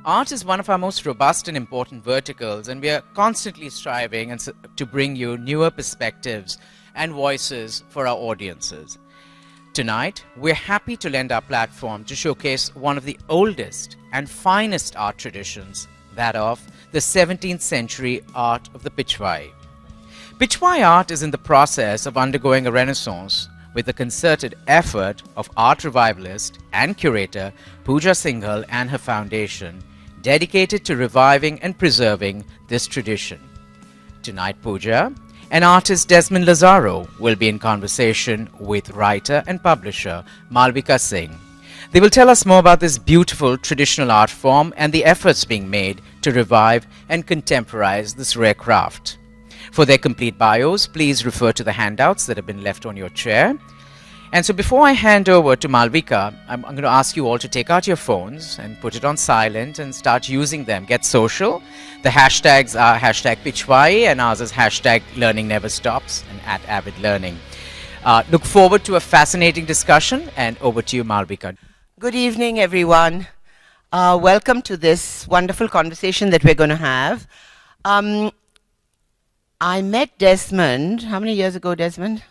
Art is one of our most robust and important verticals, and we are constantly striving to bring you newer perspectives and voices for our audiences. Tonight, we're happy to lend our platform to showcase one of the oldest and finest art traditions, that of the 17th century art of the Pichvai. Pichvai art is in the process of undergoing a renaissance with the concerted effort of art revivalist and curator Pooja Singhal and her foundation, dedicated to reviving and preserving this tradition. Tonight, Pooja and artist Desmond Lazaro will be in conversation with writer and publisher Malvika Singh. They will tell us more about this beautiful traditional art form and the efforts being made to revive and contemporize this rare craft. For their complete bios, please refer to the handouts that have been left on your chair. And so before I hand over to Malvika, I'm going to ask you all to take out your phones and put it on silent and start using them. Get social. The hashtags are hashtag Pichvai and ours is hashtag Learning Never Stops and @AvidLearning. Look forward to a fascinating discussion, and over to you, Malvika. Good evening, everyone. Welcome to this wonderful conversation that we're going to have. I met Desmond, how many years ago, Desmond?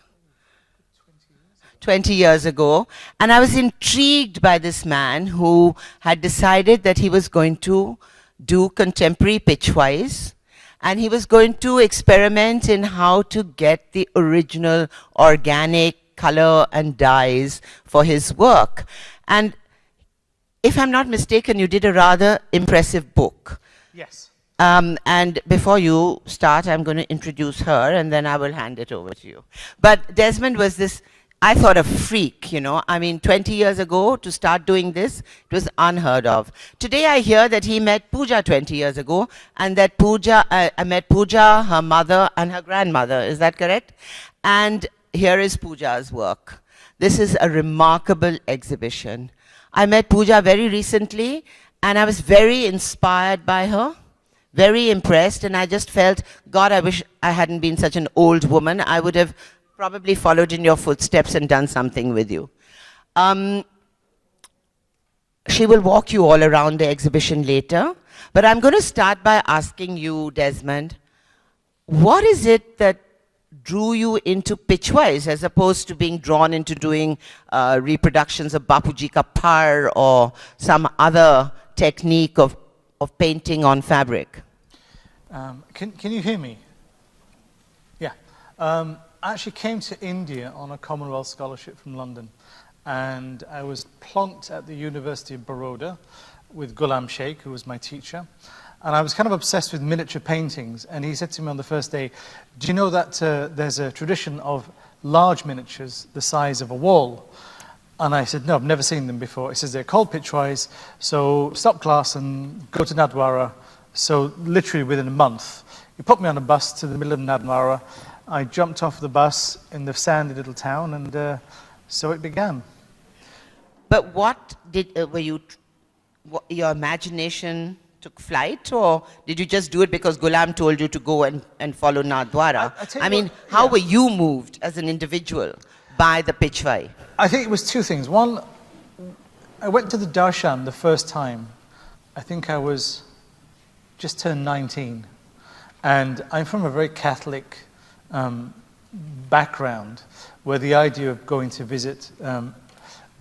20 years ago, and I was intrigued by this man who had decided that he was going to do contemporary Pichvais, and he was going to experiment in how to get the original organic color and dyes for his work. And if I'm not mistaken, you did a rather impressive book. Yes. And before you start, I'm going to introduce her, and then I will hand it over to you. But Desmond was this, I thought, a freak, you know. I mean, 20 years ago, to start doing this, it was unheard of. Today, I hear that he met Pooja 20 years ago, and that I met Pooja, her mother, and her grandmother. Is that correct? And here is Pooja's work. This is a remarkable exhibition. I met Pooja very recently, and I was very inspired by her, very impressed, and I just felt, God, I wish I hadn't been such an old woman. I would have probably followed in your footsteps and done something with you. She will walk you all around the exhibition later, but I'm going to start by asking you, Desmond, what is it that drew you into Pichvais as opposed to being drawn into doing reproductions of Bapuji Ka Par or some other technique of painting on fabric? Can you hear me? Yeah. I actually came to India on a Commonwealth scholarship from London, and I was plonked at the University of Baroda with Ghulam Sheikh, who was my teacher, and I was kind of obsessed with miniature paintings, and he said to me on the first day, do you know that there's a tradition of large miniatures the size of a wall? And I said, no, I've never seen them before. He says, they're called Pichvais, so stop class and go to Nathdwara. So literally within a month, he put me on a bus to the middle of Nathdwara. I jumped off the bus in the sandy little town, and so it began. But what did, your imagination took flight, or did you just do it because Ghulam told you to go and follow Nathdwara? I mean, how were you moved as an individual by the Pichvai? I think it was two things. One, I went to the darshan the first time. I think I was just turned 19. And I'm from a very Catholic background, where the idea of going to visit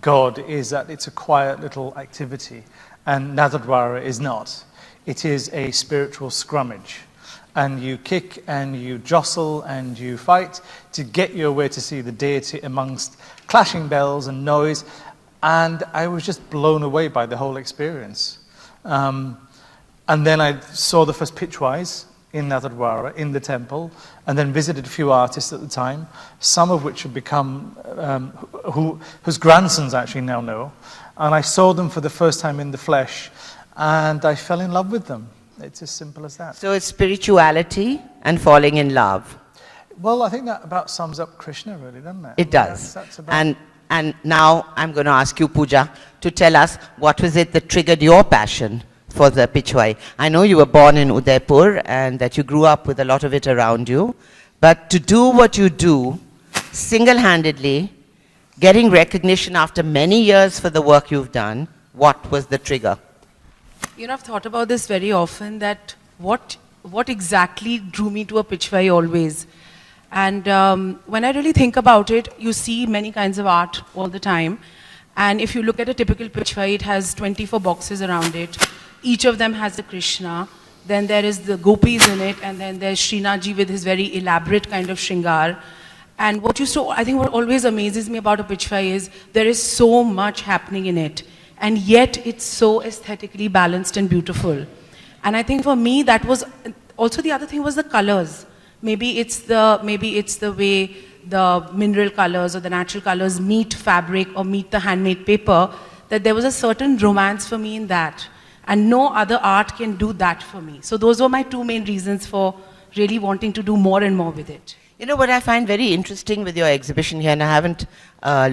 God is that it's a quiet little activity, and Nathdwara is not. It is a spiritual scrummage, and you kick and you jostle and you fight to get your way to see the deity amongst clashing bells and noise, and I was just blown away by the whole experience. And then I saw the first Pichvais in Nathdwara, in the temple, and then visited a few artists at the time, some of which have become, whose grandsons actually now know. And I saw them for the first time in the flesh, and I fell in love with them. It's as simple as that. So it's spirituality and falling in love. Well, I think that about sums up Krishna, really, doesn't it? It does. That's about And now I'm going to ask you, Pooja, to tell us what was it that triggered your passion for the Pichvai. I know you were born in Udaipur and that you grew up with a lot of it around you, but to do what you do single-handedly, getting recognition after many years for the work you've done, what was the trigger? You know, I've thought about this very often, that what exactly drew me to a Pichvai always. And when I really think about it, you see many kinds of art all the time. And if you look at a typical Pichvai, it has 24 boxes around it. Each of them has a Krishna. Then there is the gopis in it, and then there's Srinathji with his very elaborate kind of shringar. And I think what always amazes me about a Pichvai is there is so much happening in it. And yet it's so aesthetically balanced and beautiful. And I think for me, that was, also the other thing was the colors. Maybe it's the way the mineral colors or the natural colors meet fabric or meet the handmade paper, that there was a certain romance for me in that. And no other art can do that for me. So those were my two main reasons for really wanting to do more and more with it. You know what I find very interesting with your exhibition here, and I haven't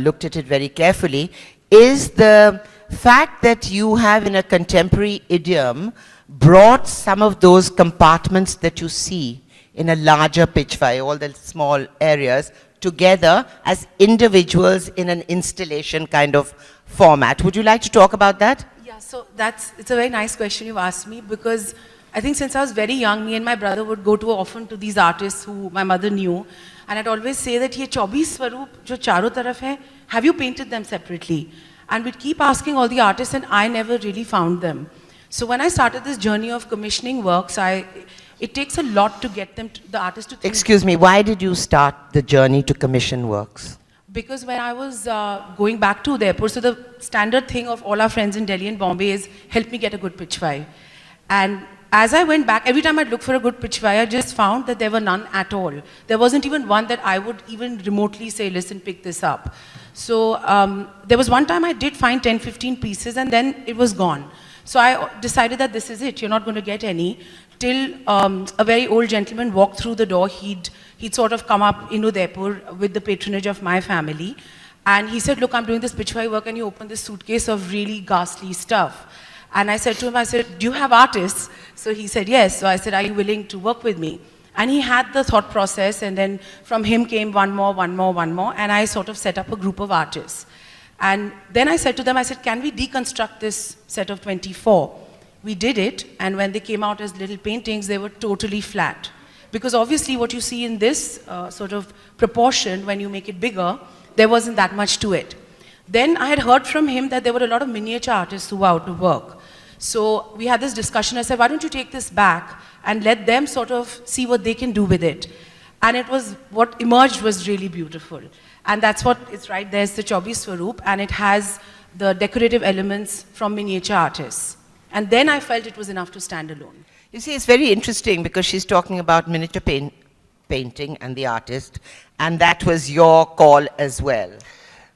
looked at it very carefully, is the fact that you have in a contemporary idiom brought some of those compartments that you see in a larger Pichvai, all the small areas, together as individuals in an installation kind of format. Would you like to talk about that? Yeah, so it's a very nice question you've asked me, because I think since I was very young, me and my brother would go often to these artists who my mother knew, and I'd always say that ye 24 swaroop jo charo taraf hai, have you painted them separately? And we'd keep asking all the artists, and I never really found them. So when I started this journey of commissioning works, it takes a lot to get the artists to think. Excuse me, why did you start the journey to commission works? Because when I was going back to Udaipur, so the standard thing of all our friends in Delhi and Bombay is help me get a good Pichvai. And as I went back, every time I'd look for a good Pichvai, I just found that there were none at all. There wasn't even one that I would even remotely say, listen, pick this up. So there was one time I did find 10, 15 pieces, and then it was gone. So I decided that this is it, you're not going to get any. Till a very old gentleman walked through the door. He'd sort of come up in Udaipur with the patronage of my family. And he said, look, I'm doing this Pichvai work, and he opened this suitcase of really ghastly stuff. And I said to him, do you have artists? So he said, yes. So I said, are you willing to work with me? And he had the thought process, and then from him came one more, and I sort of set up a group of artists. And then I said to them, can we deconstruct this set of 24? We did it, and when they came out as little paintings, they were totally flat. Because obviously what you see in this sort of proportion, when you make it bigger, there wasn't that much to it. Then I had heard from him that there were a lot of miniature artists who were out of work. So we had this discussion. I said, why don't you take this back and let them sort of see what they can do with it? And what emerged was really beautiful. And that's what it's right. There's the 24 swaroop, and it has the decorative elements from miniature artists. And then I felt it was enough to stand alone. You see, it's very interesting because she's talking about miniature painting and the artist, and that was your call as well.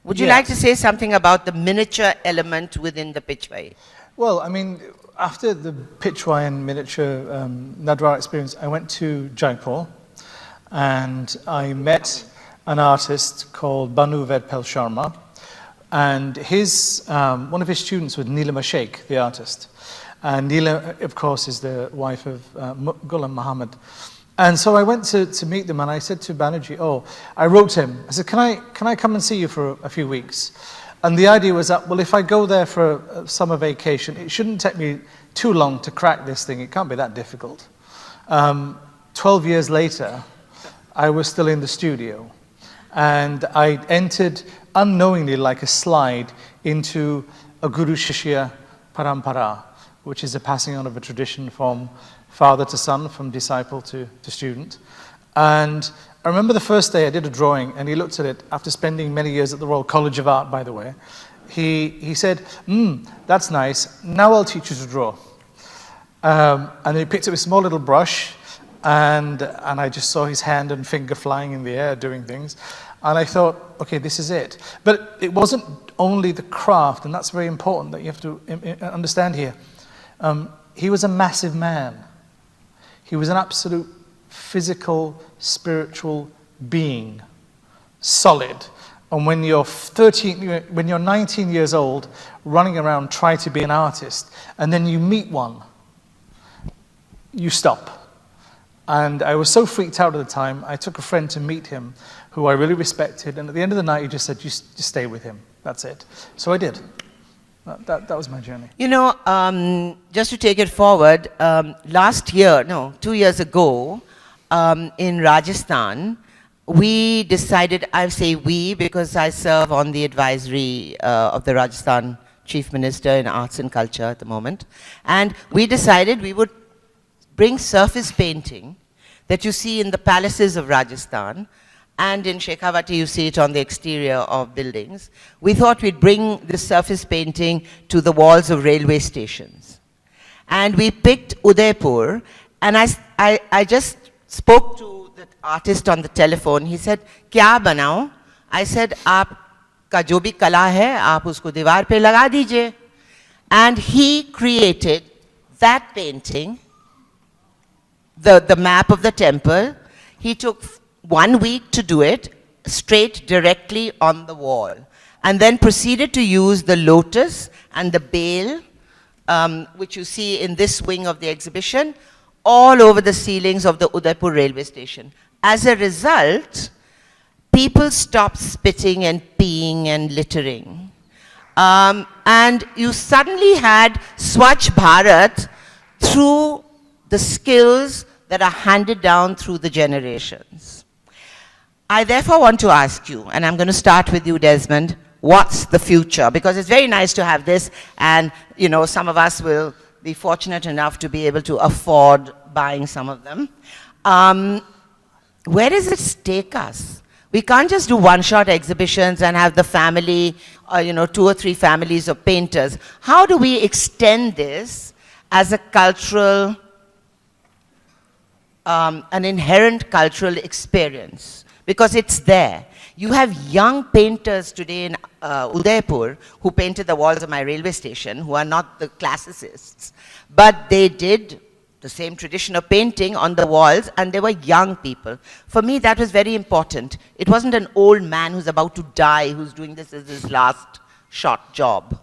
Would you like to say something about the miniature element within the Pichvai? Well, I mean, after the Pichvai and miniature Nadwar experience, I went to Jaipur, and I met an artist called Banu Vedpal Sharma, and one of his students was Neelima Sheikh, the artist. And Neela, of course, is the wife of Ghulam Muhammad. And so I went to meet them, and I said to Banerjee, I wrote him. I said, can I come and see you for a few weeks? And the idea was that, well, if I go there for a summer vacation, it shouldn't take me too long to crack this thing. It can't be that difficult. 12 years later, I was still in the studio. And I entered unknowingly, like a slide, into a Guru Shishya Parampara, which is a passing on of a tradition from father to son, from disciple to student. And I remember the first day I did a drawing, and he looked at it after spending many years at the Royal College of Art, by the way. He said, that's nice, now I'll teach you to draw. And he picked up a small little brush, and I just saw his hand and finger flying in the air doing things. And I thought, okay, this is it. But it wasn't only the craft, and that's very important that you have to understand here. He was a massive man. He was an absolute physical, spiritual being, solid. And when you're 19 years old, running around trying to be an artist, and then you meet one, you stop. And I was so freaked out at the time, I took a friend to meet him, who I really respected, and at the end of the night he just said, just stay with him, that's it. So I did. That was my journey. You know, just to take it forward, last year, no, 2 years ago, in Rajasthan, we decided, I say we because I serve on the advisory of the Rajasthan Chief Minister in Arts and Culture at the moment, and we decided we would bring surface painting that you see in the palaces of Rajasthan, and in Shekhawati you see it on the exterior of buildings. We thought we'd bring this surface painting to the walls of railway stations. And we picked Udaipur, and I just spoke to the artist on the telephone. He said, "Kya banao?" I said, "Aapka jo bhi kala hai, aap usko diwar pe laga dijiye." And he created that painting, the map of the temple. He took 1 week to do it, straight directly on the wall, and then proceeded to use the lotus and the bale, which you see in this wing of the exhibition, all over the ceilings of the Udaipur railway station. As a result, people stopped spitting and peeing and littering. And you suddenly had Swachh Bharat through the skills that are handed down through the generations. I therefore want to ask you, and I'm going to start with you, Desmond, what's the future? Because it's very nice to have this, and you know, some of us will be fortunate enough to be able to afford buying some of them. Where does it take us? We can't just do one-shot exhibitions and have the family, you know, 2 or 3 families of painters. How do we extend this as a cultural, an inherent cultural experience? Because it's there. You have young painters today in Udaipur who painted the walls of my railway station, who are not the classicists, but they did the same tradition of painting on the walls, and they were young people. For me, that was very important. It wasn't an old man who's about to die, who's doing this as his last short job.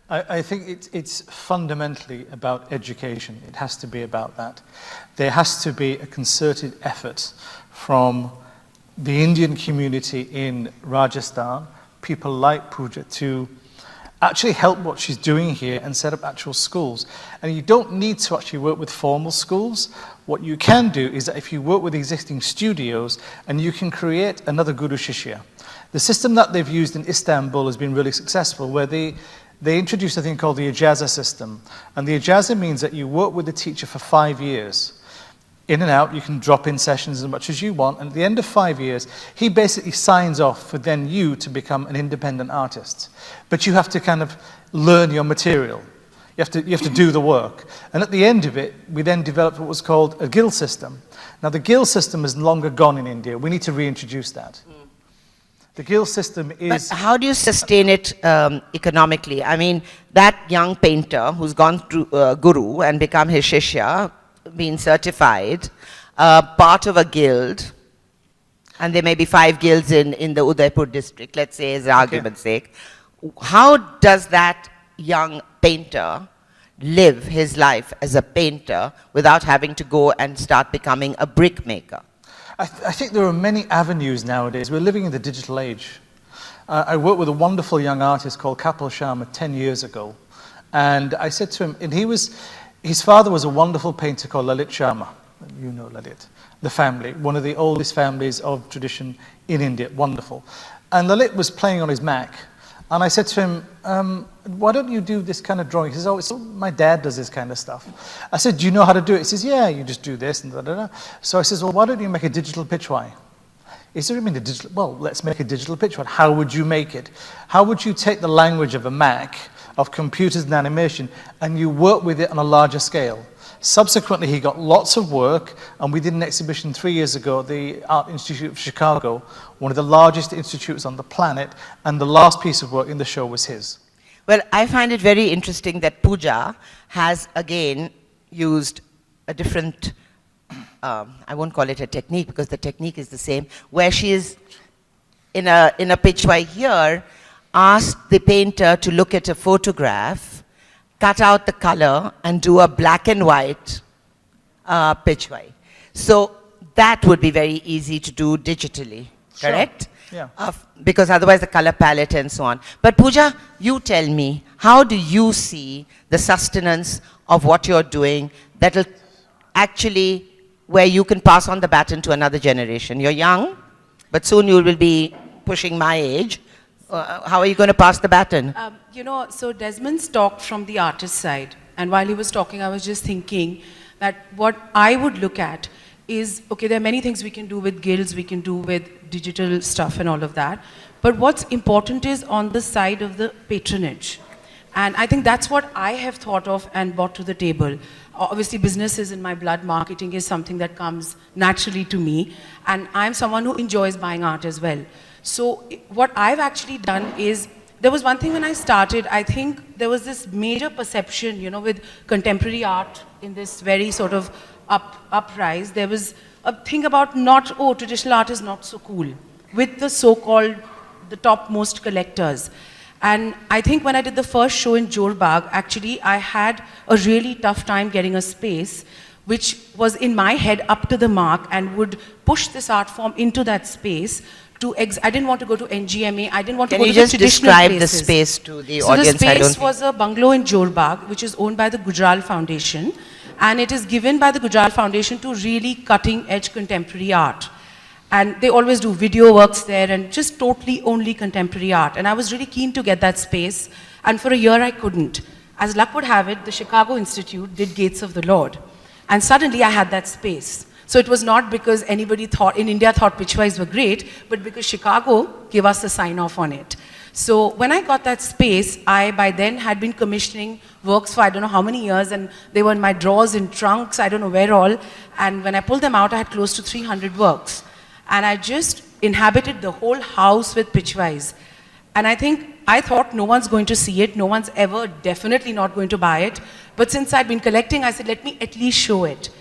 I think it's fundamentally about education. It has to be about that. There has to be a concerted effort from the Indian community in Rajasthan, people like Pooja, to actually help what she's doing here and set up actual schools. And you don't need to actually work with formal schools. What you can do is that if you work with existing studios, and you can create another Guru Shishya. The system that they've used in Istanbul has been really successful, where they introduced a thing called the Ijazah System. And the Ijazah means that you work with the teacher for 5 years. In and out, you can drop in sessions as much as you want, and at the end of 5 years, he basically signs off for then you to become an independent artist. But you have to kind of learn your material. You have to do the work. And at the end of it, we then developed what was called a guild system. Now, the guild system is longer gone in India. We need to reintroduce that. The guild system is... But how do you sustain it economically? I mean, that young painter who's gone through Guru and become his Shishya, been certified, part of a guild, and there may be 5 guilds in the Udaipur district, let's say, as argument's sake. How does that young painter live his life as a painter without having to go and start becoming a brick maker? I think there are many avenues nowadays. We're living in the digital age. I worked with a wonderful young artist called Kapil Sharma 10 years ago, and I said to him, and his father was a wonderful painter called Lalit Sharma. You know Lalit, the family, one of the oldest families of tradition in India, wonderful. And Lalit was playing on his Mac, and I said to him, why don't you do this kind of drawing? He says, oh, my dad does this kind of stuff. I said, do you know how to do it? He says, yeah, you just do this and da-da-da. So I says, well, why don't you make a digital Pichvai? He said, what do you mean a digital? Well, let's make a digital Pichvai. How would you make it? How would you take the language of a Mac, of computers and animation, and you work with it on a larger scale? Subsequently, he got lots of work, and we did an exhibition 3 years ago at the Art Institute of Chicago, one of the largest institutes on the planet, and the last piece of work in the show was his. Well, I find it very interesting that Pooja has, again, used a different, I won't call it a technique, because the technique is the same, where she is, in a Pichvai here, asked the painter to look at a photograph, cut out the color, and do a black and white Pichvai. So that would be very easy to do digitally, correct? Yeah. Because otherwise the color palette and so on. But Pooja, you tell me, how do you see the sustenance of what you're doing that'll actually, where you can pass on the baton to another generation? You're young, but soon you will be pushing my age. How are you going to pass the baton? You know, so Desmond's talked from the artist side. And while he was talking, I was just thinking that what I would look at is, okay, there are many things we can do with guilds, we can do with digital stuff and all of that. But what's important is on the side of the patronage. And I think that's what I have thought of and brought to the table. Obviously, business is in my blood. Marketing is something that comes naturally to me. And I'm someone who enjoys buying art as well. So what I've actually done is, there was one thing when I started, I think there was this major perception, you know, with contemporary art in this very sort of uprise. There was a thing about not, oh, traditional art is not so cool, with the so-called, the topmost collectors. And I think when I did the first show in Jorbagh, actually, I had a really tough time getting a space which was in my head up to the mark and would push this art form into that space. I didn't want to go to NGMA, I didn't want to go to the traditional places. Can you just describe the space to the audience? So the space was a bungalow in Jorbagh, which is owned by the Gujral Foundation. And it is given by the Gujral Foundation to really cutting-edge contemporary art. And they always do video works there and just totally only contemporary art. And I was really keen to get that space. And for a year, I couldn't. As luck would have it, the Chicago Institute did Gates of the Lord. And suddenly, I had that space. So it was not because anybody in India thought Pichvais were great, but because Chicago gave us the sign-off on it. So when I got that space, I by then had been commissioning works for I don't know how many years, and they were in my drawers, in trunks, I don't know where all. And when I pulled them out, I had close to 300 works. And I just inhabited the whole house with Pichvais. And I thought no one's going to see it, no one's ever definitely not going to buy it. But since I'd been collecting, I said, let me at least show it.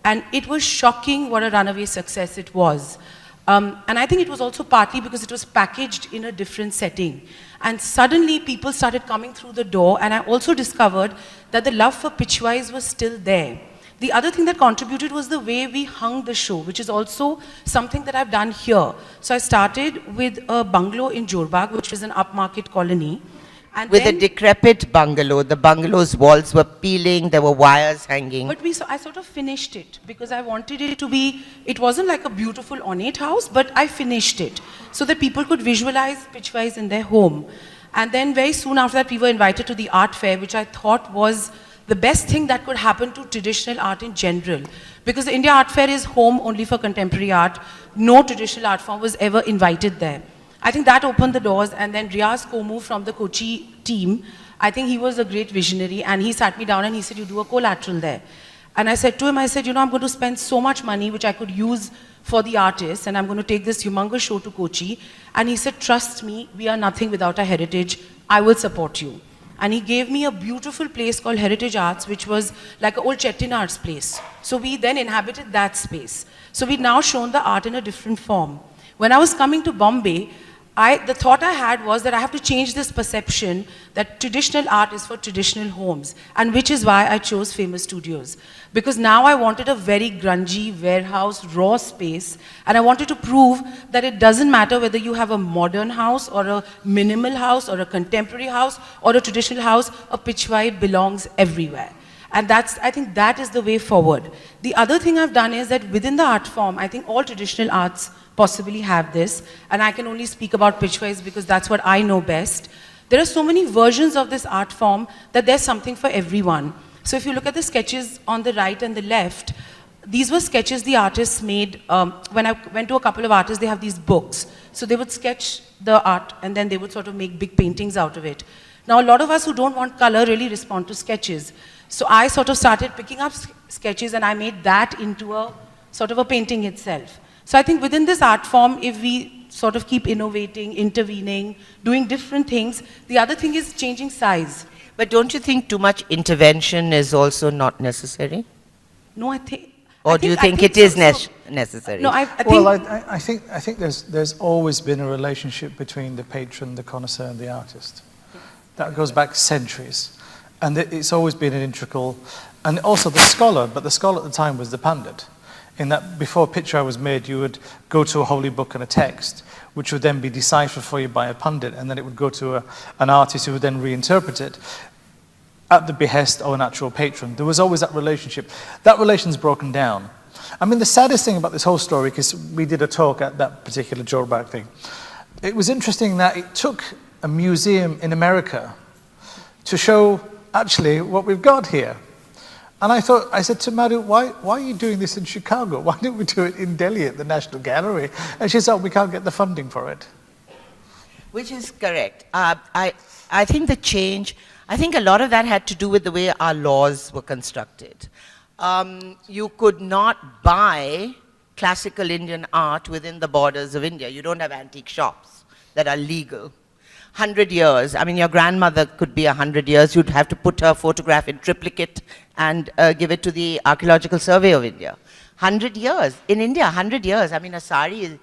And it was shocking what a runaway success it was. And I think it was also partly because it was packaged in a different setting. And suddenly people started coming through the door, and I also discovered that the love for Pichvais was still there. The other thing that contributed was the way we hung the show, which is also something that I've done here. So I started with a bungalow in Jorbagh, which is an upmarket colony. And with a decrepit bungalow, the bungalow's walls were peeling, there were wires hanging. But I sort of finished it because I wanted it to be, it wasn't like a beautiful ornate house, but I finished it so that people could visualize Pichvais in their home. And then very soon after that, we were invited to the art fair, which I thought was the best thing that could happen to traditional art in general. Because the India Art Fair is home only for contemporary art. No traditional art form was ever invited there. I think that opened the doors, and then Riaz Komu from the Kochi team, I think he was a great visionary, and he sat me down and he said, you do a collateral there. And I said to him, you know, I'm going to spend so much money which I could use for the artists, and I'm going to take this humongous show to Kochi. And he said, trust me, we are nothing without our heritage. I will support you. And he gave me a beautiful place called Heritage Arts, which was like an old Chettinad's place. So we then inhabited that space. So we'd now shown the art in a different form. When I was coming to Bombay, the thought I had was that I have to change this perception that traditional art is for traditional homes, and which is why I chose Famous Studios. Because now I wanted a very grungy, warehouse, raw space, and I wanted to prove that it doesn't matter whether you have a modern house, or a minimal house, or a contemporary house, or a traditional house, a Pichvai belongs everywhere. And I think that is the way forward. The other thing I've done is that within the art form, I think all traditional arts possibly have this, and I can only speak about Pichvais because that's what I know best. There are so many versions of this art form that there's something for everyone. So if you look at the sketches on the right and the left, these were sketches the artists made. When I went to a couple of artists, they have these books. So they would sketch the art, and then they would sort of make big paintings out of it. Now, a lot of us who don't want color really respond to sketches. So I sort of started picking up sketches, and I made that into a sort of a painting itself. So I think within this art form, if we sort of keep innovating, intervening, doing different things, the other thing is changing size. But don't you think too much intervention is also not necessary? No, I think... Or do you think it is necessary? No, I think... Well, I think there's always been a relationship between the patron, the connoisseur, and the artist. That goes back centuries. And it's always been an integral... And also the scholar, but the scholar at the time was the pandit. in that before Pichvai was made, you would go to a holy book and a text, which would then be deciphered for you by a pundit, and then it would go to an artist who would then reinterpret it at the behest of an actual patron. There was always that relationship. That relation's broken down. I mean, the saddest thing about this whole story, because we did a talk at that particular Jorbag thing, it was interesting that it took a museum in America to show actually what we've got here. And I said to Madhu, why are you doing this in Chicago? Why don't we do it in Delhi at the National Gallery? And she said, oh, we can't get the funding for it. Which is correct. I think the change, I think a lot of that had to do with the way our laws were constructed. You could not buy classical Indian art within the borders of India. You don't have antique shops that are legal. 100 years, I mean, your grandmother could be 100 years, you'd have to put her photograph in triplicate and give it to the Archaeological Survey of India. 100 years, in India, 100 years, I mean, a sari is,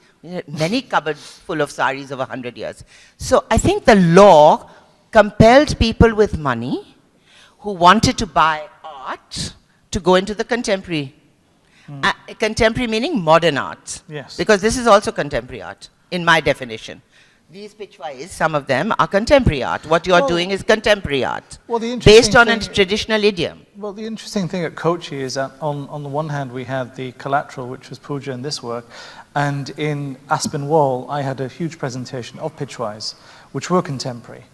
many cupboards full of saris of 100 years. So I think the law compelled people with money who wanted to buy art to go into the contemporary. Contemporary meaning modern art. Yes. Because this is also contemporary art, in my definition. These Pichvais, some of them, are contemporary art. What you're doing is contemporary art, based on a traditional idiom. Well, the interesting thing at Kochi is that on the one hand we had the collateral, which was Pooja in this work, and in Aspinwall I had a huge presentation of Pichvais, which were contemporary,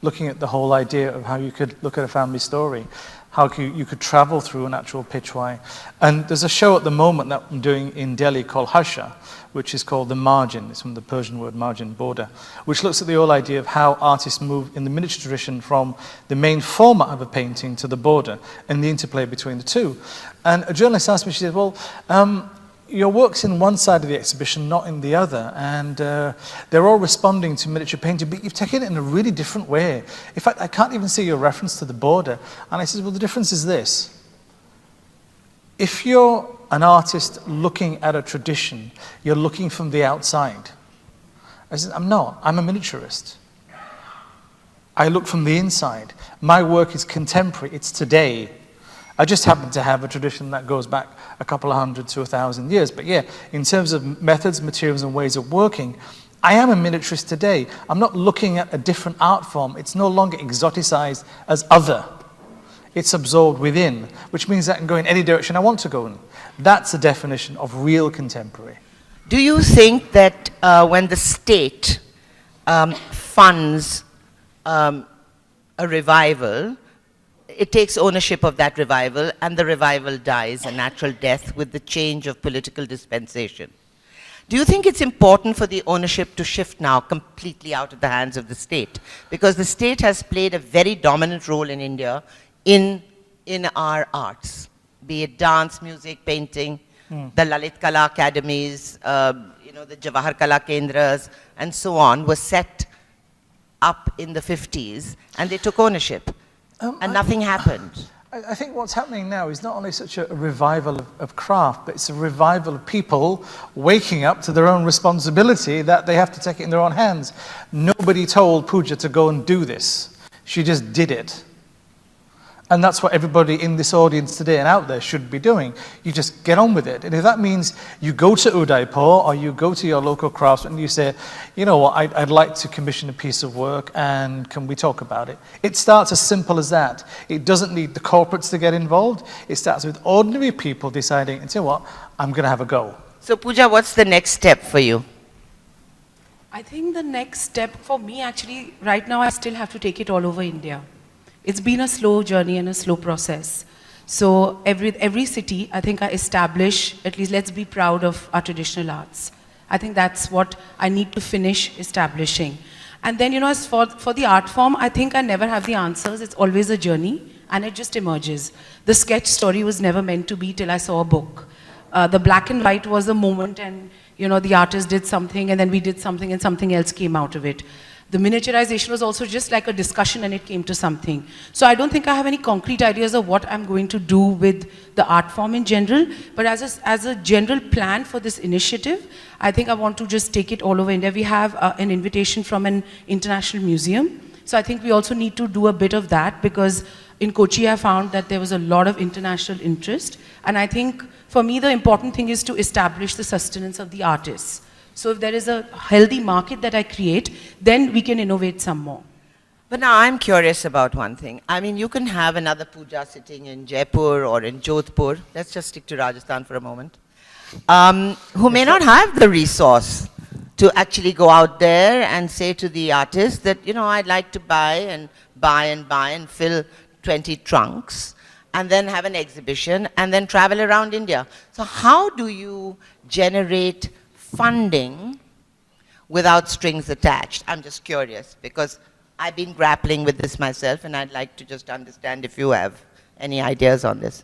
looking at the whole idea of how you could look at a family story, how you could travel through an actual Pichvai. And there's a show at the moment that I'm doing in Delhi called Harsha, which is called The Margin. It's from the Persian word margin, border, which looks at the whole idea of how artists move in the miniature tradition from the main format of a painting to the border and the interplay between the two. And a journalist asked me, she said, well, your work's in one side of the exhibition, not in the other, and they're all responding to miniature painting, but you've taken it in a really different way. In fact, I can't even see your reference to the border. And I said, well, the difference is this. If you're an artist looking at a tradition, you're looking from the outside. I said, I'm not. I'm a miniaturist. I look from the inside. My work is contemporary. It's today. I just happen to have a tradition that goes back a couple of 100 to 1,000 years. But yeah, in terms of methods, materials, and ways of working, I am a miniaturist today. I'm not looking at a different art form. It's no longer exoticized as other. It's absorbed within, which means I can go in any direction I want to go in. That's the definition of real contemporary. Do you think that when the state funds a revival, it takes ownership of that revival, and the revival dies a natural death with the change of political dispensation? Do you think it's important for the ownership to shift now completely out of the hands of the state? Because the state has played a very dominant role in India in our arts, be it dance, music, painting, the Lalit Kala academies, the Jawahar Kala Kendras, and so on, were set up in the 50s, and they took ownership, and nothing happened. I think what's happening now is not only such a revival of craft, but it's a revival of people waking up to their own responsibility that they have to take it in their own hands. Nobody told Pooja to go and do this. She just did it. And that's what everybody in this audience today and out there should be doing. You just get on with it. And if that means you go to Udaipur or you go to your local craftsman and you say, you know what, I'd like to commission a piece of work, and can we talk about it? It starts as simple as that. It doesn't need the corporates to get involved. It starts with ordinary people deciding, and say, what, I'm going to have a go. So Pooja, what's the next step for you? I think the next step for me, actually, right now I still have to take it all over India. It's been a slow journey and a slow process. So every city, I think I establish, at least let's be proud of our traditional arts. I think that's what I need to finish establishing. And then, as for the art form, I think I never have the answers. It's always a journey, and it just emerges. The sketch story was never meant to be till I saw a book. The black and white was a moment, and the artist did something, and then we did something, and something else came out of it. The miniaturization was also just like a discussion, and it came to something. So I don't think I have any concrete ideas of what I'm going to do with the art form in general, but as a general plan for this initiative, I think I want to just take it all over India. We have an invitation from an international museum, so I think we also need to do a bit of that, because in Kochi, I found that there was a lot of international interest. And I think for me, the important thing is to establish the sustenance of the artists. So if there is a healthy market that I create, then we can innovate some more. But now I'm curious about one thing. I mean, you can have another Pooja sitting in Jaipur or in Jodhpur. Let's just stick to Rajasthan for a moment. Who may not have the resource to actually go out there and say to the artist that, you know, I'd like to buy and buy and buy and fill 20 trunks and then have an exhibition and then travel around India. So how do you generate funding without strings attached? I'm just curious because I've been grappling with this myself and I'd like to just understand if you have any ideas on this.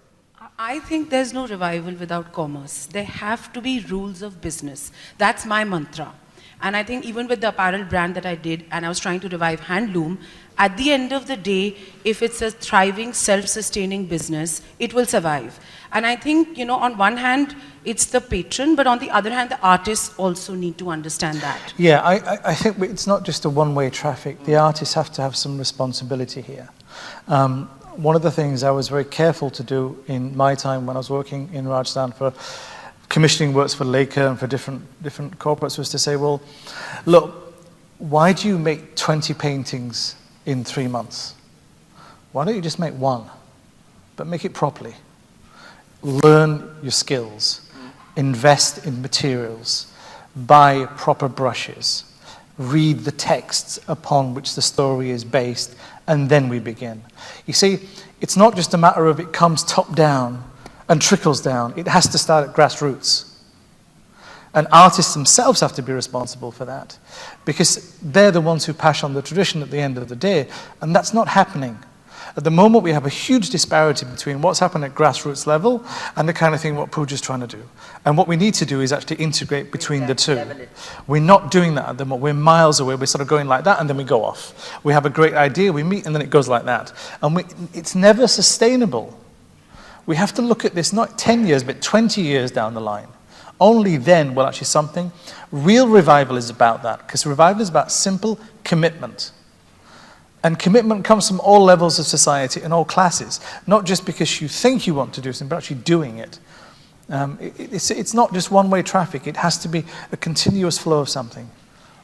I think there's no revival without commerce. There have to be rules of business. That's my mantra. And I think even with the apparel brand that I did, and I was trying to revive handloom, at the end of the day, if it's a thriving, self-sustaining business, it will survive. And I think, you know, on one hand, it's the patron, but on the other hand, the artists also need to understand that. Yeah, I think it's not just a one-way traffic. The artists have to have some responsibility here. One of the things I was very careful to do in my time when I was working in Rajasthan for commissioning works for Leica and for different corporates was to say, well, look, why do you make 20 paintings in 3 months? Why don't you just make one, but make it properly? Learn your skills, invest in materials, buy proper brushes, read the texts upon which the story is based, and then we begin. You see, it's not just a matter of it comes top down and trickles down. It has to start at grassroots. And artists themselves have to be responsible for that because they're the ones who pass on the tradition at the end of the day, and that's not happening. At the moment, we have a huge disparity between what's happened at grassroots level and the kind of thing what Pooja's trying to do. And what we need to do is actually integrate between the two. We're not doing that at the moment. We're miles away. We're sort of going like that, and then we go off. We have a great idea, we meet, and then it goes like that. And it's never sustainable. We have to look at this not 10 years, but 20 years down the line. Only then will actually something. Real revival is about that, because revival is about simple commitment. And commitment comes from all levels of society and all classes, not just because you think you want to do something, but actually doing it. It's not just one-way traffic. It has to be a continuous flow of something.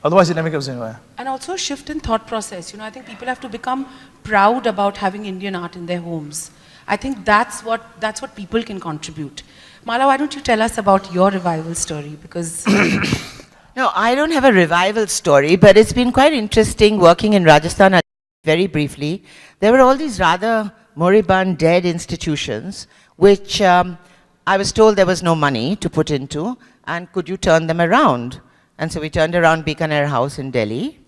Otherwise, it never goes anywhere. And also a shift in thought process. You know, I think people have to become proud about having Indian art in their homes. I think that's what people can contribute. Mala, why don't you tell us about your revival story? Because no, I don't have a revival story, but it's been quite interesting working in Rajasthan. Very briefly, there were all these rather moribund, dead institutions, which I was told there was no money to put into, and could you turn them around? And so we turned around Bikaner House in Delhi,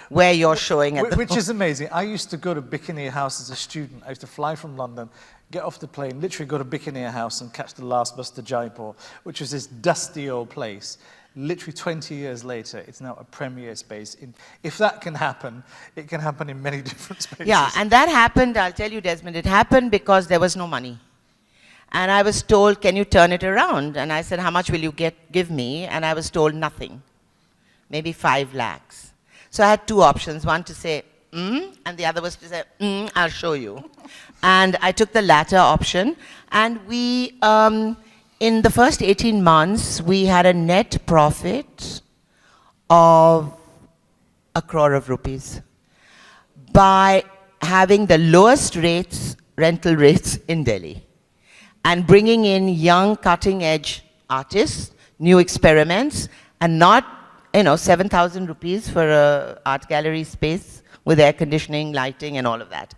where you're showing at the Which is amazing. I used to go to Bikaner House as a student. I used to fly from London, get off the plane, literally go to Bikaner House and catch the last bus to Jaipur, which was this dusty old place. Literally 20 years later, it's now a premier space. If that can happen, it can happen in many different spaces. Yeah, and that happened, I'll tell you, Desmond, it happened because there was no money. And I was told, can you turn it around? And I said, how much will you give me? And I was told nothing, maybe 5 lakhs. So I had 2 options, one to say, and the other was to say, I'll show you. And I took the latter option, and we, in the first 18 months, we had a net profit of 1 crore of rupees by having the lowest rates, rental rates in Delhi, and bringing in young cutting-edge artists, new experiments, and not, 7,000 rupees for an art gallery space with air conditioning, lighting, and all of that.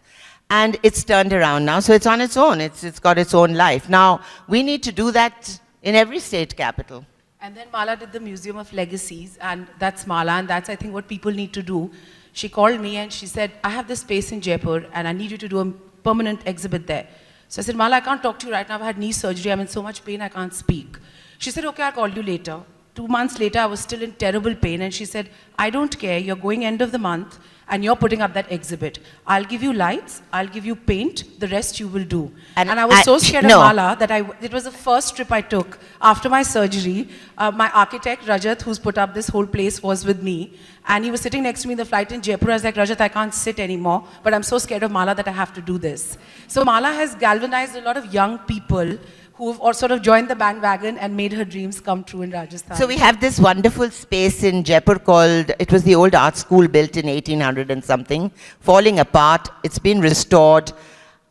And it's turned around now, so it's on its own. It's got its own life. Now, we need to do that in every state capital. And then Mala did the Museum of Legacies, and that's Mala, and that's, I think, what people need to do. She called me and she said, I have this space in Jaipur, and I need you to do a permanent exhibit there. So I said, Mala, I can't talk to you right now. I've had knee surgery. I'm in so much pain, I can't speak. She said, okay, I'll call you later. 2 months later, I was still in terrible pain, and she said, I don't care. You're going end of the month, and you're putting up that exhibit. I'll give you lights, I'll give you paint, the rest you will do. And I was so scared of Mala that it was the first trip I took after my surgery. My architect, Rajat, who's put up this whole place, was with me. And he was sitting next to me in the flight in Jaipur. I was like, Rajat, I can't sit anymore, but I'm so scared of Mala that I have to do this. So Mala has galvanized a lot of young people who've all sort of joined the bandwagon and made her dreams come true in Rajasthan. So we have this wonderful space in Jaipur called, it was the old art school built in 1800 and something, falling apart. It's been restored.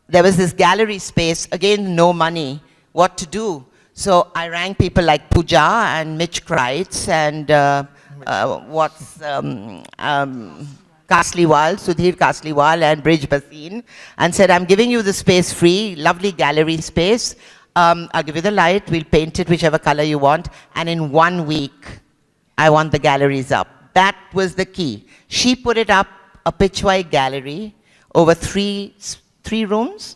There was this gallery space, again, no money, what to do? So I rang people like Pooja and Mitch Kreitz and Kasliwal, Sudhir Kasliwal and Bridge Basin, and said, I'm giving you the space free, lovely gallery space. I'll give you the light, we'll paint it whichever color you want, and in 1 week, I want the galleries up. That was the key. She put it up, a Pichvai gallery, over three rooms,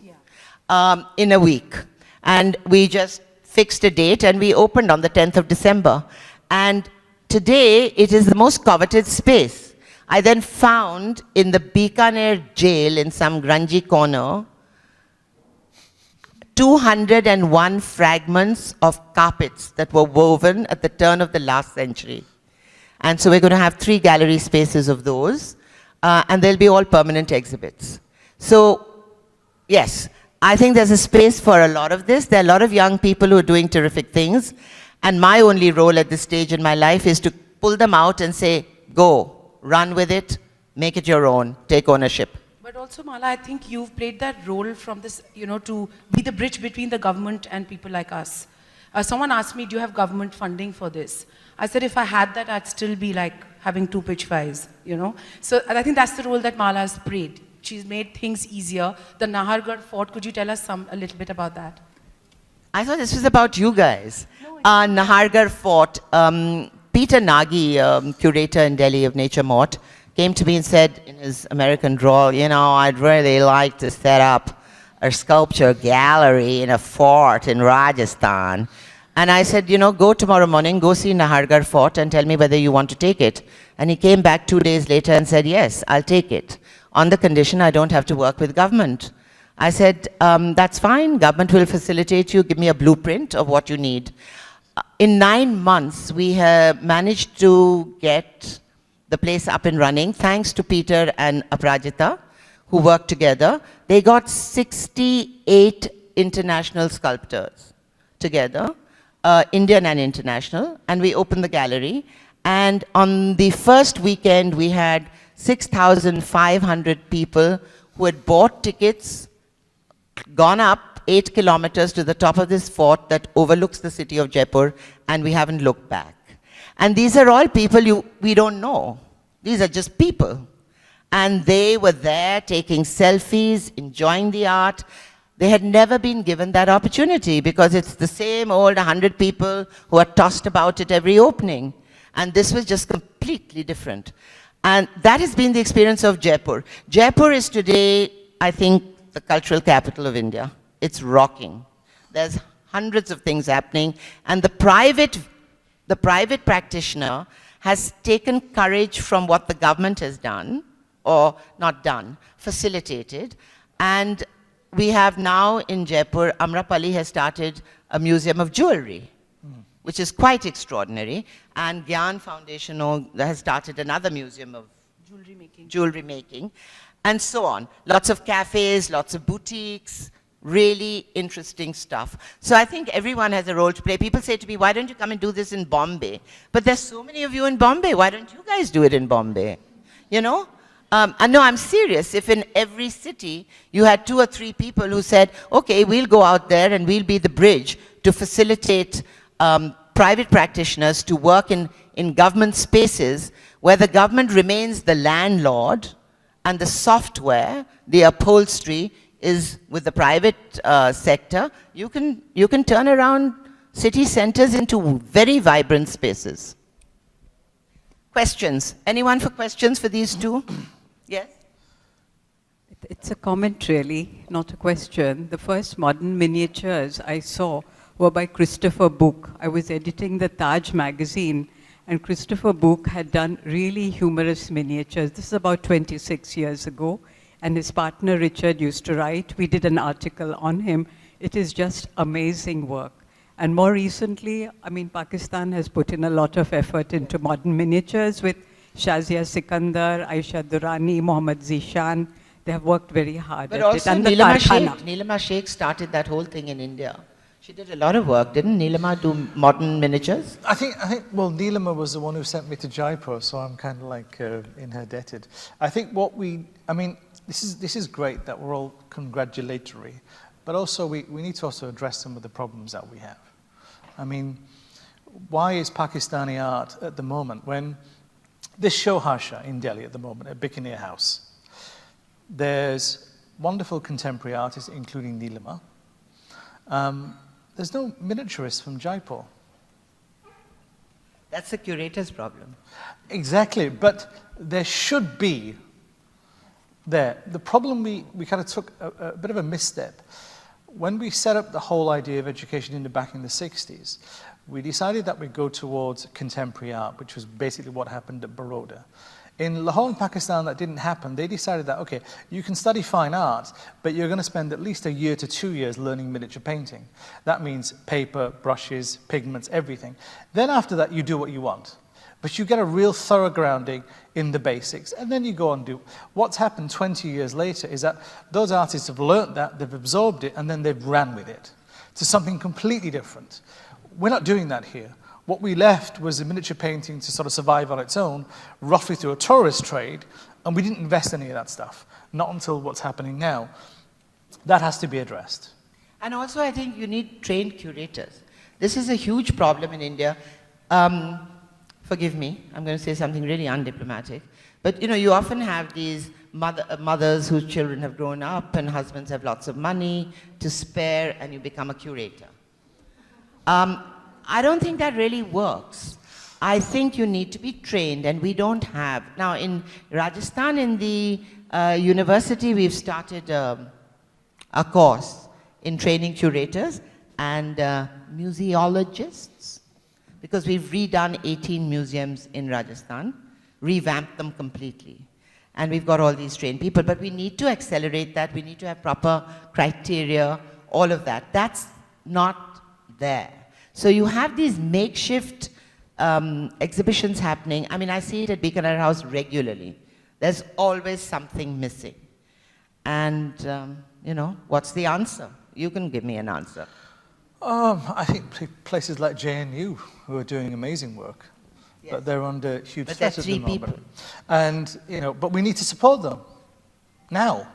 in a week. And we just fixed a date, and we opened on the 10th of December. And today, it is the most coveted space. I then found in the Bikaner jail, in some grungy corner, 201 fragments of carpets that were woven at the turn of the last century. And so we're going to have 3 gallery spaces of those, and they'll be all permanent exhibits. So, yes, I think there's a space for a lot of this. There are a lot of young people who are doing terrific things, and my only role at this stage in my life is to pull them out and say, go, run with it, make it your own, take ownership. But also, Mala, I think you've played that role from this, to be the bridge between the government and people like us. Someone asked me, do you have government funding for this? I said, if I had that, I'd still be like having 2 Pichvais, So I think that's the role that Mala has played. She's made things easier. The Nahargarh fort, could you tell us a little bit about that? I thought this was about you guys. Nahargarh fort, Peter Nagy, curator in Delhi of Nature Mort, came to me and said in his American drawl, I'd really like to set up a sculpture gallery in a fort in Rajasthan. And I said, go tomorrow morning, go see Nahargarh fort and tell me whether you want to take it. And he came back 2 days later and said, yes, I'll take it, on the condition I don't have to work with government. I said, that's fine, government will facilitate you, give me a blueprint of what you need. In 9 months, we have managed to get the place up and running, thanks to Peter and Aparajita, who worked together. They got 68 international sculptors together, Indian and international, and we opened the gallery. And on the first weekend, we had 6,500 people who had bought tickets, gone up 8 kilometers to the top of this fort that overlooks the city of Jaipur, and we haven't looked back. And these are all people we don't know. These are just people. And they were there taking selfies, enjoying the art. They had never been given that opportunity because it's the same old 100 people who are tossed about at every opening. And this was just completely different. And that has been the experience of Jaipur. Jaipur is today, I think, the cultural capital of India. It's rocking. There's hundreds of things happening. And the private practitioner has taken courage from what the government has done, or not done, facilitated. And we have now in Jaipur, Amrapali has started a museum of jewelry, which is quite extraordinary. And Gyan Foundation has started another museum of jewelry making, and so on. Lots of cafes, lots of boutiques, really interesting stuff. So I think everyone has a role to play. People say to me, why don't you come and do this in Bombay? But there's so many of you in Bombay. Why don't you guys do it in Bombay? No, I'm serious. If in every city you had 2 or 3 people who said, okay, we'll go out there and we'll be the bridge to facilitate private practitioners to work in government spaces where the government remains the landlord and the software, the upholstery, is with the private sector, you can turn around city centers into very vibrant spaces. Questions? Anyone for questions for these two? Yes? It's a comment really, not a question. The first modern miniatures I saw were by Christopher Book. I was editing the Taj magazine, And Christopher Book had done really humorous miniatures. This is about 26 years ago. And his partner Richard used to write. We did an article on him. It is just amazing work. And more recently, I mean, Pakistan has put in a lot of effort into modern miniatures with Shazia Sikandar, Aisha Durrani, Mohammad Zishan. They have worked very hard But at it. also And the Neelima Karkhana. Sheikh. Neelima Sheikh started that whole thing in India. She did a lot of work, didn't Neelima do modern miniatures? I think, well, Neelima was the one who sent me to Jaipur, so I'm kind of like in her debted. I think this is great that we're all congratulatory, but also we need to also address some of the problems that we have. I mean, why is Pakistani art at the moment, when this Shohasha in Delhi at the moment, at Bikaner House, there's wonderful contemporary artists, including Neelima. There's no miniaturists from Jaipur. That's the curator's problem. Exactly, but there should be there. The problem we kind of took a bit of a misstep. When we set up the whole idea of education back in the 60s, we decided that we'd go towards contemporary art, which was basically what happened at Baroda. In Lahore and Pakistan, that didn't happen. They decided that, okay, you can study fine art, but you're going to spend at least a year to 2 years learning miniature painting. That means paper, brushes, pigments, everything. Then after that, you do what you want. But you get a real thorough grounding in the basics, and then you go on and do. What's happened 20 years later is that those artists have learnt that, they've absorbed it, and then they've ran with it to something completely different. We're not doing that here. What we left was a miniature painting to sort of survive on its own, roughly through a tourist trade, and we didn't invest any of that stuff, not until what's happening now. That has to be addressed. And also, I think you need trained curators. This is a huge problem in India. Forgive me, I'm going to say something really undiplomatic. But you often have these mothers whose children have grown up and husbands have lots of money to spare, and you become a curator. I don't think that really works. I think you need to be trained, and we don't have. Now, in Rajasthan, in the university, we've started a course in training curators and museologists, because we've redone 18 museums in Rajasthan, revamped them completely. And we've got all these trained people, but we need to accelerate that. We need to have proper criteria, all of that. That's not there. So you have these makeshift exhibitions happening. I mean, I see it at Bikaner House regularly. There's always something missing. And, what's the answer? You can give me an answer. I think places like JNU, who are doing amazing work, yes, but they're under huge stress at the moment. People. And, but we need to support them now.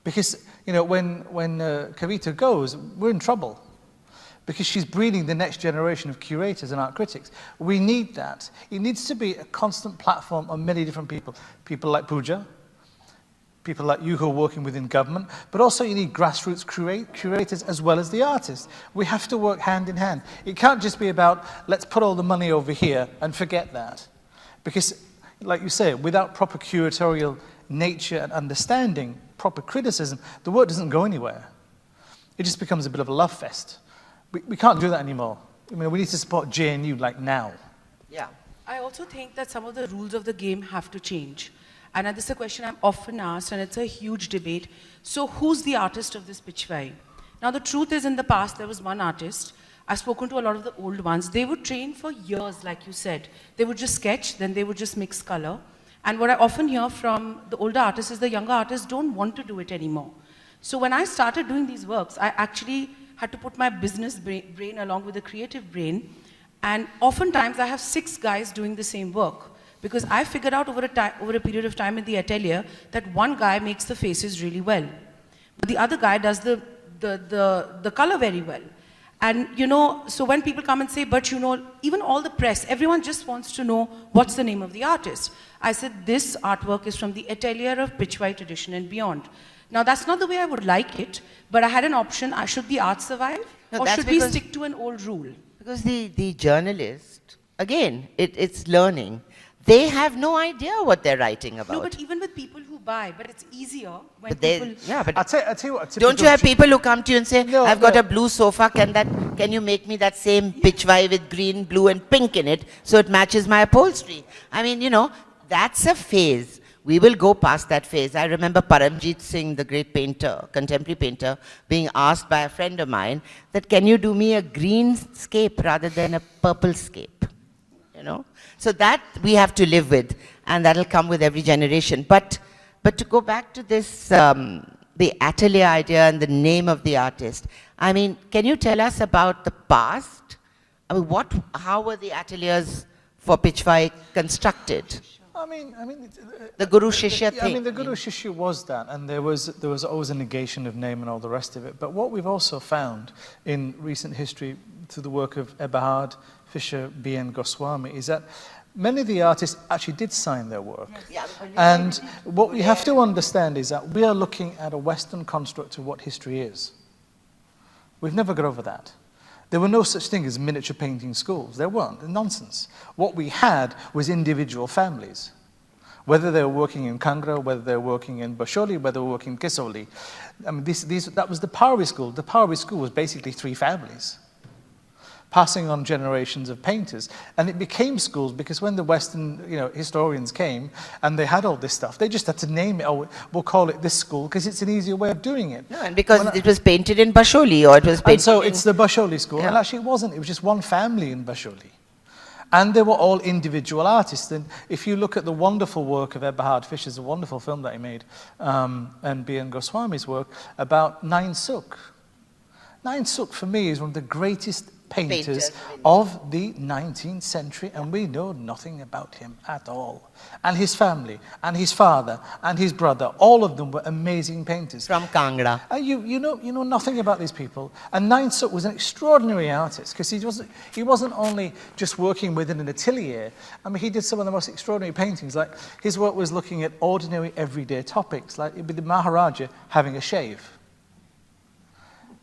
Because, when Kavita goes, we're in trouble. Because she's breeding the next generation of curators and art critics. We need that. It needs to be a constant platform on many different people. People like Pooja, people like you who are working within government, but also you need grassroots curators as well as the artists. We have to work hand in hand. It can't just be about, let's put all the money over here and forget that. Because, like you say, without proper curatorial nature and understanding, proper criticism, the work doesn't go anywhere. It just becomes a bit of a love fest. We can't do that anymore. I mean, we need to support JNU like now. Yeah. I also think that some of the rules of the game have to change. And this is a question I'm often asked, and it's a huge debate. So who's the artist of this Pichvai? Now, the truth is, in the past, there was one artist. I've spoken to a lot of the old ones. They would train for years, like you said. They would just sketch, then they would just mix color. And what I often hear from the older artists is the younger artists don't want to do it anymore. So when I started doing these works, I actually had to put my business brain along with the creative brain. And oftentimes, I have 6 guys doing the same work. Because I figured out over a period of time in the atelier that one guy makes the faces really well. But the other guy does the color very well. And, so when people come and say, but even all the press, everyone just wants to know what's the name of the artist. I said, this artwork is from the atelier of Pichvai tradition and beyond. Now, that's not the way I would like it, but I had an option. Should the art survive? Or should we stick to an old rule? Because the journalist, again, it's learning. they have no idea what they're writing about. No, but even with people who buy, but it's easier when But they- people... yeah, but I'll tell you what. don't you have people who come to you and say, No, I've got no. a blue sofa, can you make me that same Pichvai with green, blue and pink in it so it matches my upholstery? I mean, you know, that's a phase. We will go past that phase. I remember Paramjit Singh, the great painter, contemporary painter, being asked by a friend of mine that, can you do me a green scape rather than a purple scape? You know? So that we have to live with, and that'll come with every generation. But to go back to this, the atelier idea and the name of the artist, I mean, can you tell us about the past? I mean, how were the ateliers for Pichvai constructed? I mean, The Guru Shishya I thing. mean, the Guru Shishya was that, and there was always a negation of name and all the rest of it. But what we've also found in recent history through the work of Eberhard, Fischer, B.N. Goswami is that many of the artists actually did sign their work. Yes. And what we have to understand is that we are looking at a Western construct of what history is. We've never got over that. There were no such thing as miniature painting schools. There weren't. Nonsense. What we had was individual families. Whether they were working in Kangra, whether they were working in Basholi, whether they were working in Kisoli. I mean, that was the Paravi school. The Paravi school was basically 3 families, passing on generations of painters. And it became schools because when the Western historians came and they had all this stuff, they just had to name it, oh, we'll call it this school because it's an easier way of doing it. No, and because it was painted in Basholi, or it was painted And so it's the Basholi school. Yeah. And actually it wasn't. It was just one family in Basholi. And they were all individual artists. And if you look at the wonderful work of Eberhard Fischer's, a wonderful film that he made, and B.N. Goswami's work about Nine Suk. Nine Suk, for me, is one of the greatest painters of the 19th century, and we know nothing about him at all. And his family, and his father, and his brother, all of them were amazing painters. from Kangra. You know nothing about these people. And Nine Suk was an extraordinary artist because he wasn't only just working within an atelier. I mean, he did some of the most extraordinary paintings. Like his work was looking at ordinary, everyday topics, like it'd be the Maharaja having a shave.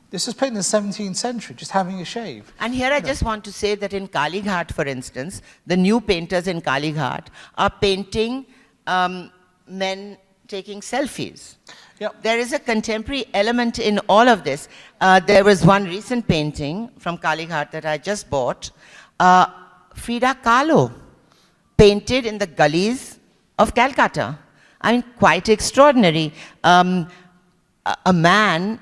This was painted in the 17th century, just having a shave. And here I just want to say that in Kalighat, for instance, the new painters in Kalighat are painting men taking selfies. Yep. There is a contemporary element in all of this. There was one recent painting from Kalighat that I just bought, Frida Kahlo, painted in the gullies of Calcutta. I mean, quite extraordinary. A man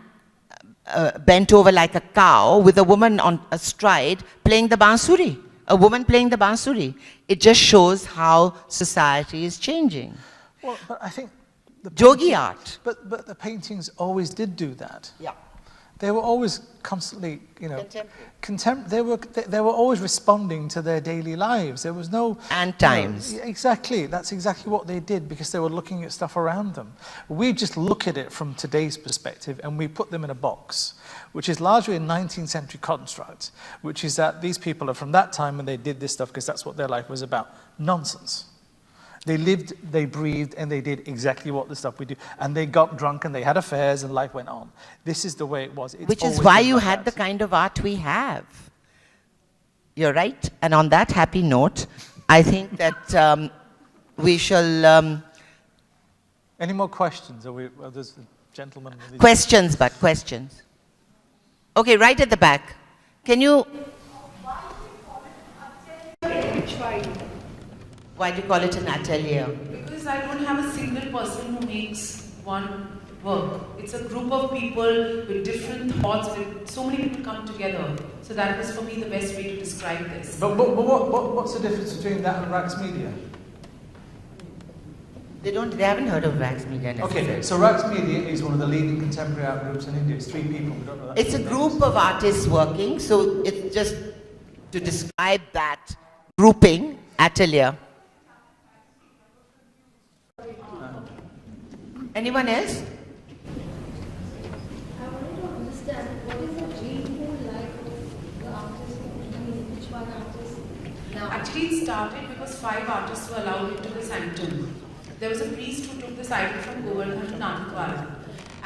bent over like a cow with a woman on a stride playing the bansuri. A woman playing the bansuri. It just shows how society is changing. Well, but I think the Jogi art. But the paintings always did do that. Yeah. They were always constantly, they were always responding to their daily lives. There was no... And times. Exactly. That's exactly what they did because they were looking at stuff around them. We just look at it from today's perspective and we put them in a box, which is largely a 19th century construct, which is that these people are from that time and they did this stuff because that's what their life was about. Nonsense. They lived, they breathed, and they did exactly what the stuff we do. And they got drunk and they had affairs and life went on. This is the way it was. It's Which is always why been you like had that. the kind of art we have. You're right. And on that happy note, I think that we shall... Any more questions? There's a gentleman. questions. Okay, right at the back. Can you... Why do you call it an atelier? Because I don't have a single person who makes one work. It's a group of people with different thoughts, with so many people come together. So that was for me the best way to describe this. But what's the difference between that and Rax Media? They haven't heard of Rax Media necessarily. Okay, so Rax Media is one of the leading contemporary art groups in India. It's 3 people. We don't know that. It's a group of artists working, so it's just to describe that grouping, atelier. Anyone else? I wanted to understand what is the dream life of the artist, which one artist? Actually, it started because 5 artists were allowed into the sanctum. There was a priest who took this idol from Govardhan to Nathdwara.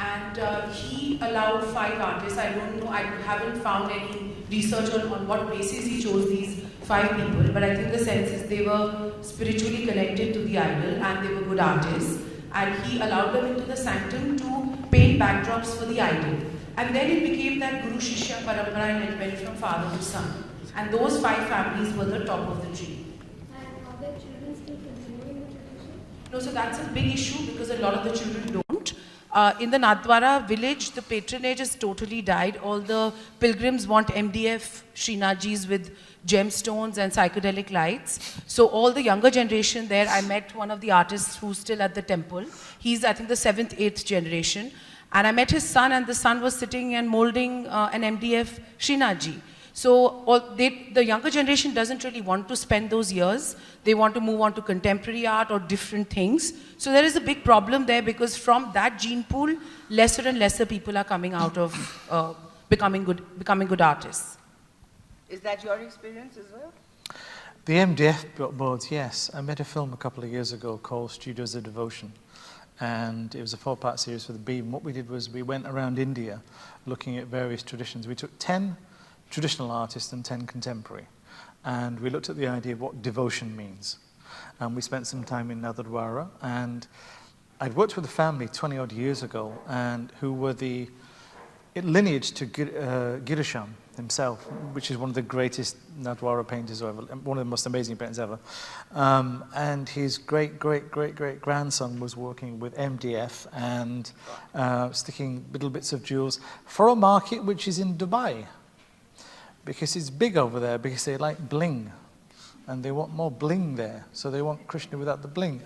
And he allowed 5 artists. I don't know, I haven't found any research on what basis he chose these 5 people, but I think the sense is they were spiritually connected to the idol and they were good artists. And he allowed them into the sanctum to paint backdrops for the idol. And then it became that Guru Shishya Parampara, and it went from father to son. And those 5 families were the top of the tree. And are there children still continuing the tradition? No, so that's a big issue because a lot of the children don't. In the Nathdwara village, the patronage has totally died. All the pilgrims want MDF Srinajis with gemstones and psychedelic lights. So all the younger generation there, I met one of the artists who's still at the temple. He's, I think, the 7th, 8th generation. And I met his son, and the son was sitting and molding an MDF Srinaji. So the younger generation doesn't really want to spend those years. They want to move on to contemporary art or different things. So there is a big problem there because from that gene pool, lesser and lesser people are coming out of becoming good artists. Is that your experience as well? The MDF boards, yes. I made a film a couple of years ago called Studios of Devotion. And it was a 4-part series for the Beam. What we did was we went around India looking at various traditions. We took 10 traditional artists and 10 contemporary. And we looked at the idea of what devotion means. And we spent some time in Nathdwara. And I'd worked with a family 20 odd years ago, and who were the lineage to Girisham himself, which is one of the greatest Nathdwara painters ever, one of the most amazing painters ever. And his great-great-great-great-grandson was working with MDF and sticking little bits of jewels for a market which is in Dubai. Because it's big over there, because they like bling. And they want more bling there. So they want Krishna without the bling.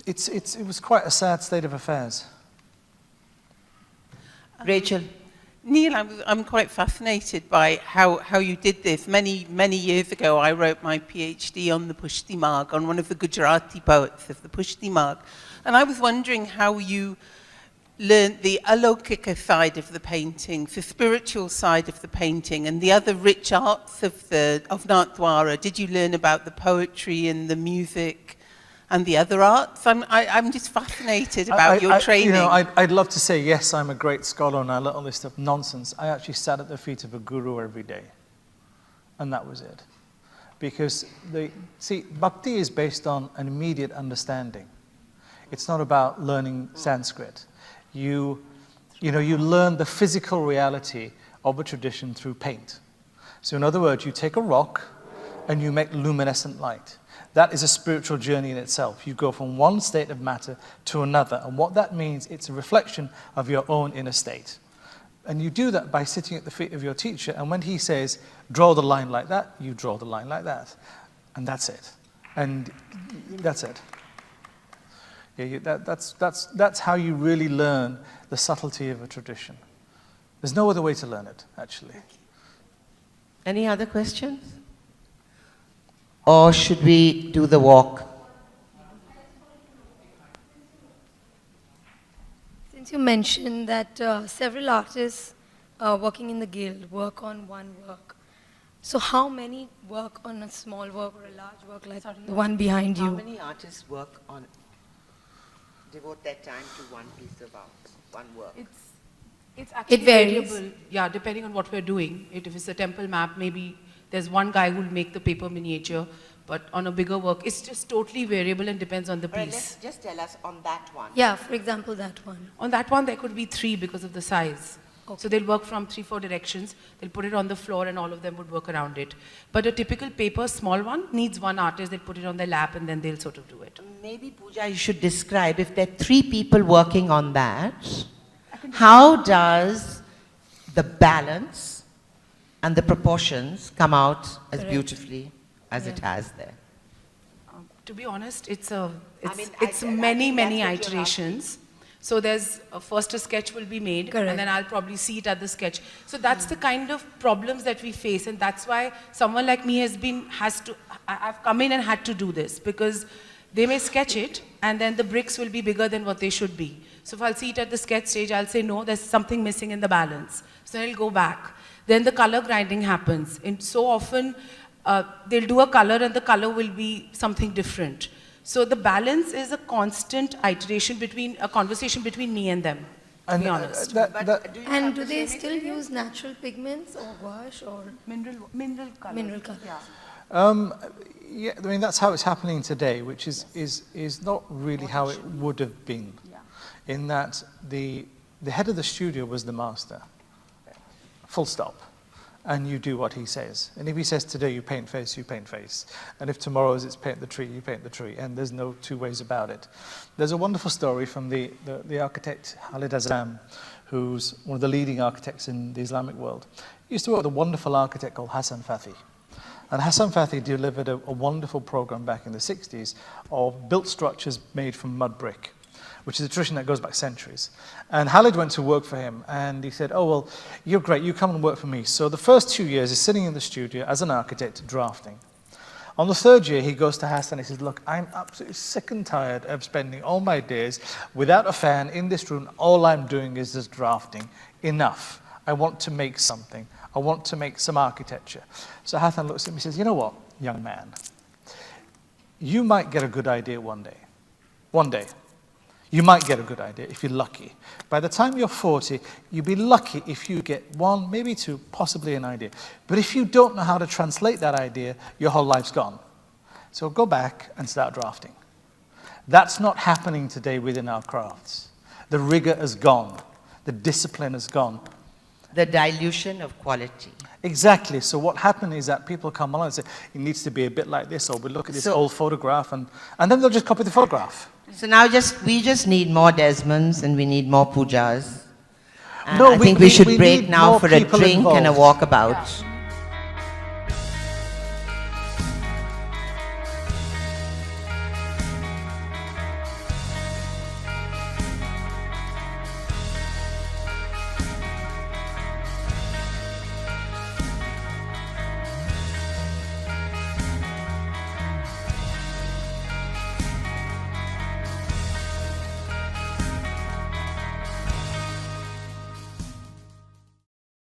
It was quite a sad state of affairs. Rachel? Neil, I'm quite fascinated by how you did this. Many years ago, I wrote my PhD on the Pushti Marg, on one of the Gujarati poets of the Pushti Marg. And I was wondering how you learned the alaukika side of the painting, the spiritual side of the painting, and the other rich arts of Nathdwara. Did you learn about the poetry and the music and the other arts? I'm just fascinated about your training. You know, I'd love to say, yes, I'm a great scholar and I learned all this stuff. Nonsense. I actually sat at the feet of a guru every day. And that was it. Because, bhakti is based on an immediate understanding. It's not about learning Sanskrit. You learn the physical reality of a tradition through paint. So in other words, you take a rock and you make luminescent light. That is a spiritual journey in itself. You go from one state of matter to another. And what that means, it's a reflection of your own inner state. And you do that by sitting at the feet of your teacher. And when he says, draw the line like that, you draw the line like that. And that's it. And that's it. Yeah, that's how you really learn the subtlety of a tradition. There's no other way to learn it, actually. Any other questions? Or should we do the walk? Since you mentioned that several artists working in the guild work on one work, so how many work on a small work or a large work like the one behind you? How many artists devote their time to one piece of art, one work? It's actually varies. variable. Yeah, depending on what we're doing. If it's a temple map, maybe there's one guy who'll make the paper miniature, but on a bigger work, it's just totally variable and depends on the piece. Right, let's just tell us on that one. Yeah, for example, that one. On that one, there could be 3 because of the size. Okay. So they'll work from 3-4 directions. They'll put it on the floor and all of them would work around it. But a typical paper, small one, needs one artist. They'll put it on their lap and then they'll sort of do it. Maybe, Pooja, you should describe, if there are 3 people working on that, how does the balance and the proportions come out as Correct. beautifully as it has there? To be honest, it's I many think that's what you're iterations. So there's first a sketch will be made, Correct. and then I'll probably see it at the sketch. So that's the kind of problems that we face, and that's why someone like me I've come in and had to do this, because they may sketch it, and then the bricks will be bigger than what they should be. So if I'll see it at the sketch stage, I'll say, no, there's something missing in the balance. So I'll go back. Then the color grinding happens. And so often, they'll do a color and the color will be something different. So the balance is a constant iteration between, a conversation between me and them, to be honest. And do they still use natural pigments or gouache or Mineral color. mineral color? Yeah. Yeah, I mean, that's how it's happening today, which is not really how it would have been. Yeah. In that the head of the studio was the master. Full stop. And you do what he says. And if he says today you paint face, you paint face. And if tomorrow's it's paint the tree, you paint the tree. And there's no two ways about it. There's a wonderful story from the architect Ijazah, who's one of the leading architects in the Islamic world. He used to work with a wonderful architect called Hassan Fathi. And Hassan Fathi delivered a wonderful program back in the 60s of built structures made from mud brick, which is a tradition that goes back centuries. And Khalid went to work for him, and he said, oh, well, you're great, you come and work for me. So the first 2 years, he's sitting in the studio as an architect drafting. On the third year, he goes to Hassan and he says, look, I'm absolutely sick and tired of spending all my days without a fan in this room. All I'm doing is just drafting. Enough. I want to make something. I want to make some architecture. So Hassan looks at him and says, you know what, young man, you might get a good idea one day. One day. You might get a good idea if you're lucky. By the time you're 40, you'll be lucky if you get one, maybe two, possibly an idea. But if you don't know how to translate that idea, your whole life's gone. So go back and start drafting. That's not happening today within our crafts. The rigor has gone. The discipline has gone. The dilution of quality. Exactly. So what happened is that people come along and say, it needs to be a bit like this, or we look at this old photograph, and then they'll just copy the photograph. So now we just need more Desmonds and we need more Poojas. And No, I think we should break need now more for a people drink and a involved. walkabout.